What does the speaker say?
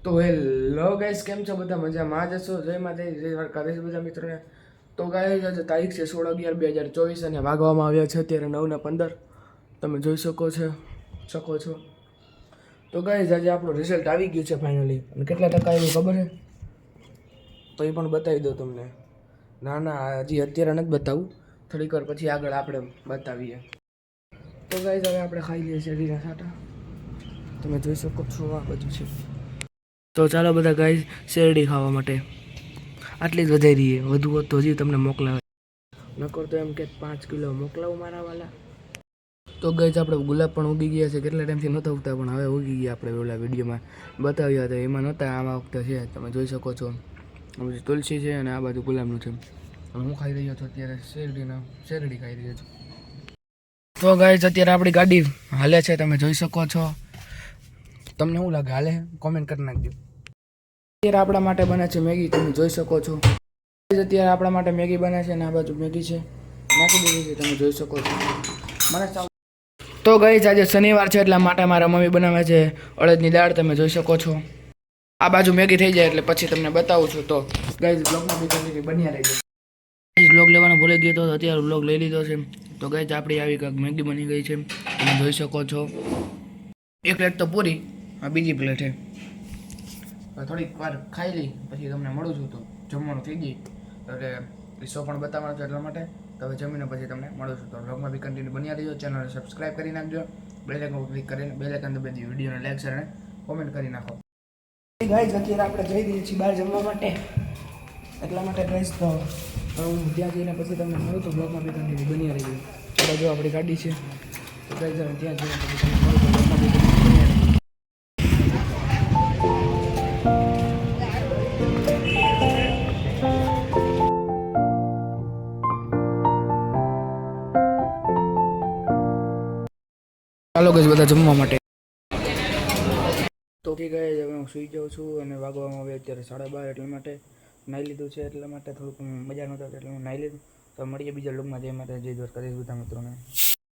તો hello guys, કેમ છો બધા? મજામાં જ હશો? જય માતાજી, જય દ્વારકાધીશ બધા મિત્રોને. તો ગાઈસ, આજે તારીખ છે 16/11/2024 અને વાગવામાં આવ્યા છે અત્યારે 9:15. તમે જોઈ શકો છો. તો ગાઈસ, આજે આપણું રિઝલ્ટ આવી ગયું છે ફાઇનલી. અને કેટલા ટકા આવ્યું ખબર છે? તો એ પણ બતાવી દઉં તમને. ના, હજી અત્યારે નથી બતાવું, થોડીક વાર પછી આગળ આપણે બતાવીએ. તો ગાઈસ, હવે આપણે ખાઈ લઈએ શેરડીના સાટા. તમે જોઈ શકો છો, આ બધું છે. તો ચાલો બધા ગાઈસ શેરડી ખાવા માટે. આટલી જ વધારી રહીએ, વધુ હોત તો હજી તમને મોકલાવે. નકર તો એમ કે 5 કિલો મોકલાવું મારા વાલા. તો ગાઈસ, આપણે ગુલાબ પણ ઉગી ગયા છે. કેટલા ટાઈમથી નહોતા ઉગતા, પણ હવે ઉગી ગયા. આપણે ઓલા વિડીયોમાં બતાવ્યા હતા એમાં નહોતા, આમાં વખતે છે. તમે જોઈ શકો છો. પછી તુલસી છે અને આ બાજુ ગુલાબનું છે. હું ખાઈ રહ્યો છું અત્યારે શેરડી ખાઈ રહ્યો છું. તો ગાઈસ, અત્યારે આપણી ગાડી હાલે છે, તમે જોઈ શકો છો. તમને શું લાગે, હાલે? કોમેન્ટ કરી નાખજો. અત્યારે આપણા માટે બને છે મેગી, તમે જોઈ શકો છો. અત્યારે આપણા માટે મેગી બને છે અને આ બાજુ મેગી છે, નાખી દીધી છે, તમે જોઈ શકો છો. તો ગાઈસ, આજે શનિવાર છે એટલા માટે મારા મમ્મી બનાવે છે અડદની દાળ, તમે જોઈ શકો છો. આ બાજુ મેગી થઈ જાય એટલે પછી તમને બતાવું છું. તો ગાઈસ, બ્લોગમાં બી બન્યા રહેજો. બ્લોગ લેવાનો ભૂલી ગયો તો અત્યારે બ્લોગ લઈ લીધો છે. તો ગાઈસ, આપણી આવી કંઈક મેગી બની ગઈ છે, તમે જોઈ શકો છો. એક પ્લેટ તો પૂરી, આ બીજી પ્લેટ છે. થોડીક વાર ખાઈ લઈ પછી તમને મળું છું. તો જમવાનું થઈ ગઈ એટલે શો પણ બતાવવાનો છે એટલા માટે. તો હવે જમીને પછી તમને મળું છું. તો બ્લોગમાં બી કન્ટિન્યુ બન્યા રહીજો. ચેનલને સબસ્ક્રાઈબ કરી નાખજો. બેલ આઇકન ક્લિક કરીને બેલ આઇકન દબાવી વિડીયોને લાઈક શેર અને કોમેન્ટ કરી નાખો. ગાઈસ, અત્યારે આપણે જઈ રહીએ છીએ બહાર જમવા માટે. એટલા માટે ગાઈસ, તો હું ત્યાં જઈને પછી તમને મળું. તો બ્લોગમાં બી કન્ટિન્યુ બન્યા રહીજો. આ બાજુ આપણી ગાડી છે. તો ગાઈસ, ત્યાં જઈને પછી તમને મળું. તો બ્લોગમાં બી કન્ટિન્યુ બન્યા રહીજો. ચાલો ગાઈસ, બધા જમવા માટે. તો ઠીક છે, હવે હું સૂઈ જાઉં છું અને વાગવામાં આવે અત્યારે 12:30. એટલા માટે નાહી લીધું છે, એટલા માટે થોડુંક મજા નહોતી એટલે હું નાહી લીધું. તો મળીએ બીજા લોકમાં. જય માતા, જય દ્વારકાધીશ બધા મિત્રોને.